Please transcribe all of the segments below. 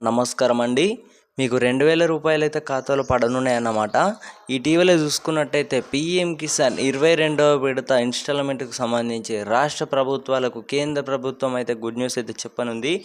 నమస్కారం అండి. మీకు 2000 రూపాయలైతే ఖాతాలో పడనున్నాయన్నమాట. ఇటీవల చూసుకున్నట్టయితే పీఎం కిసాన్ 22వ విడత ఇన్‌స్టాల్‌మెంట్‌కి సంబంధించి రాష్ట్ర ప్రభుత్వాలకు కేంద్ర ప్రభుత్వం అయితే గుడ్ న్యూస్ అయితే చెప్పనుంది.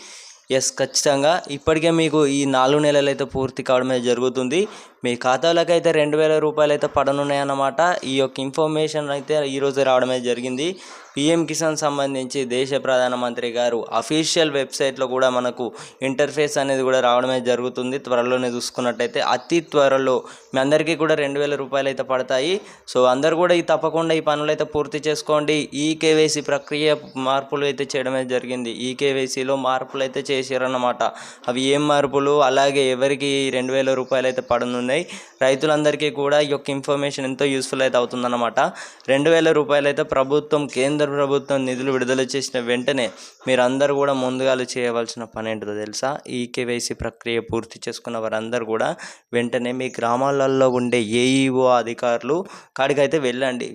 ఖచ్చితంగా ఇప్పటికే మీకు ఈ 4 నెలలైతే పూర్తి కావడమే జరుగుతుంది. మీ ఖాతాలోకైతే 2000 రూపాయలైతే పడనున్నాయన్నమాట. ఈ యొక్క ఇన్ఫర్మేషన్ అయితే ఈరోజు రావడమే జరిగింది. పీఎం కిసాన్ సంబంధించి దేశ ప్రధానమంత్రి గారు అఫీషియల్ వెబ్సైట్లో కూడా మనకు ఇంటర్ఫేస్ అనేది కూడా రావడమే జరుగుతుంది. త్వరలోనే చూసుకున్నట్టయితే అతి త్వరలో మీ అందరికీ కూడా 2000 రూపాయలు అయితే పడతాయి. సో అందరు కూడా తప్పకుండా ఈ పనులు అయితే పూర్తి చేసుకోండి. ఈ కేవైసీ ప్రక్రియ మార్పులు అయితే చేయడమే జరిగింది. ఈ కేవైసీలో మార్పులు అయితే చేశారన్నమాట. అవి ఏం మార్పులు, అలాగే ఎవరికి 2000 రూపాయలు అయితే పడనున్నాయి, రైతులందరికీ కూడా ఈ యొక్క ఇన్ఫర్మేషన్ ఎంతో యూస్ఫుల్ అయితే అవుతుందన్నమాట. 2000 రూపాయలు అయితే కేంద్ర ప్రభుత్వం నిధులు విడుదల చేసిన వెంటనే మీరందరూ కూడా ముందుగా చేయవలసిన పని ఏంటో తెలుసా? ఈ కేవైసీ ప్రక్రియ పూర్తి చేసుకున్న వారందరూ కూడా వెంటనే మీ గ్రామాలలో ఉండే ఏఈఓ అధికారులు కాడికైతే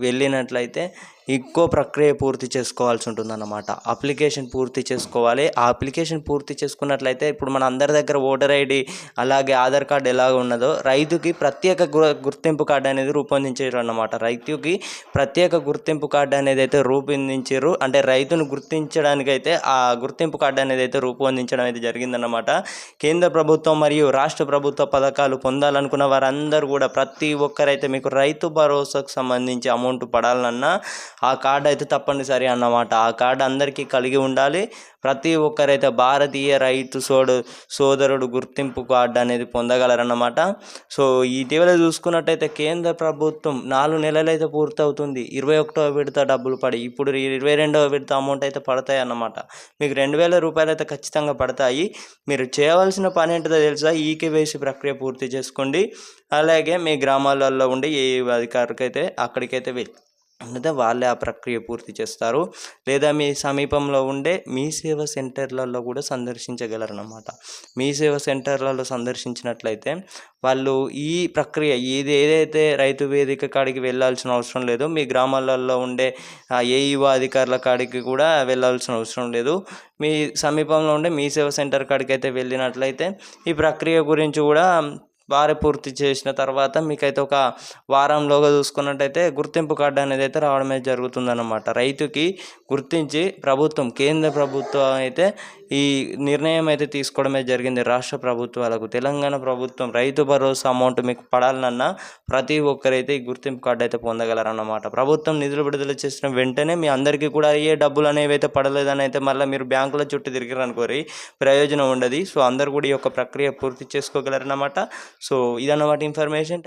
వెళ్ళినట్లయితే ఇంకో ప్రక్రియ పూర్తి చేసుకోవాల్సి ఉంటుందన్నమాట. అప్లికేషన్ పూర్తి చేసుకోవాలి. ఆ అప్లికేషన్ పూర్తి చేసుకున్నట్లయితే ఇప్పుడు మన అందరి దగ్గర ఓటర్ ఐడి అలాగే ఆధార్ కార్డు ఎలాగ ఉన్నదో రైతుకి ప్రత్యేక గుర్తింపు కార్డు అనేది రూపొందించారు అన్నమాట. రైతుకి ప్రత్యేక గుర్తింపు కార్డు అనేది అయితే రూపొందించారు. అంటే రైతును గుర్తించడానికైతే ఆ గుర్తింపు కార్డు అనేది అయితే రూపొందించడం అయితే జరిగిందన్నమాట. కేంద్ర ప్రభుత్వం మరియు రాష్ట్ర ప్రభుత్వ పథకాలు పొందాలనుకున్న వారందరూ కూడా ప్రతి ఒక్కరైతే మీకు రైతు భరోసాకు సంబంధించి అమౌంట్ పడాలన్నా ఆ కార్డు అయితే తప్పనిసరి అన్నమాట. ఆ కార్డు అందరికీ కలిగి ఉండాలి. ప్రతి ఒక్కరైతే భారతీయ రైతు సోదరుడు గుర్తింపు కార్డు అనేది పొందగలరన్నమాట. సో ఇటీవల చూసుకున్నట్టయితే కేంద్ర ప్రభుత్వం 4 నెలలైతే పూర్తవుతుంది. 21వ విడత డబ్బులు పడి ఇప్పుడు 22వ విడత అమౌంట్ అయితే పడతాయి అన్నమాట. మీకు 2000 రూపాయలు అయితే ఖచ్చితంగా పడతాయి. మీరు చేయవలసిన పని ఏంటో తెలుసా? ఈ కేవైసీ ప్రక్రియ పూర్తి చేసుకోండి. అలాగే మీ గ్రామాలలో ఉండే ఏ అధికారులకైతే అక్కడికైతే అంటే వాళ్ళే ఆ ప్రక్రియ పూర్తి చేస్తారు. లేదా మీ సమీపంలో ఉండే మీ సేవా సెంటర్లలో కూడా సందర్శించగలరన్నమాట. మీ సేవా సెంటర్లలో సందర్శించినట్లయితే వాళ్ళు ఈ ప్రక్రియ ఏదైతే రైతు వేదిక కాడికి వెళ్ళాల్సిన అవసరం లేదు. మీ గ్రామాలలో ఉండే ఏఈఓ అధికారుల కాడికి కూడా వెళ్ళాల్సిన అవసరం లేదు. మీ సమీపంలో ఉండే మీ సేవా సెంటర్ కాడికి అయితే వెళ్ళినట్లయితే ఈ ప్రక్రియ గురించి కూడా వారే పూర్తి చేసిన తర్వాత మీకైతే ఒక వారంలోగా చూసుకున్నట్టయితే గుర్తింపు కార్డు అనేది అయితే రావడమే జరుగుతుందన్నమాట. రైతుకి గుర్తించి కేంద్ర ప్రభుత్వం అయితే ఈ నిర్ణయం అయితే తీసుకోవడమే జరిగింది. రాష్ట్ర ప్రభుత్వాలకు తెలంగాణ ప్రభుత్వం రైతు భరోసా అమౌంట్ మీకు పడాలన్నా ప్రతి ఒక్కరైతే ఈ గుర్తింపు కార్డు అయితే పొందగలరన్నమాట. ప్రభుత్వం నిధులు విడుదల చేసిన వెంటనే మీ అందరికీ కూడా ఏ డబ్బులు అనేవి అయితే పడలేదని అయితే మళ్ళీ మీరు బ్యాంకుల చుట్టూ తిరిగారనుకోరి ప్రయోజనం ఉండదు. సో అందరు కూడా ఈ యొక్క ప్రక్రియ పూర్తి చేసుకోగలరన్నమాట. సో ఇదన్నమాట ఇన్ఫర్మేషన్.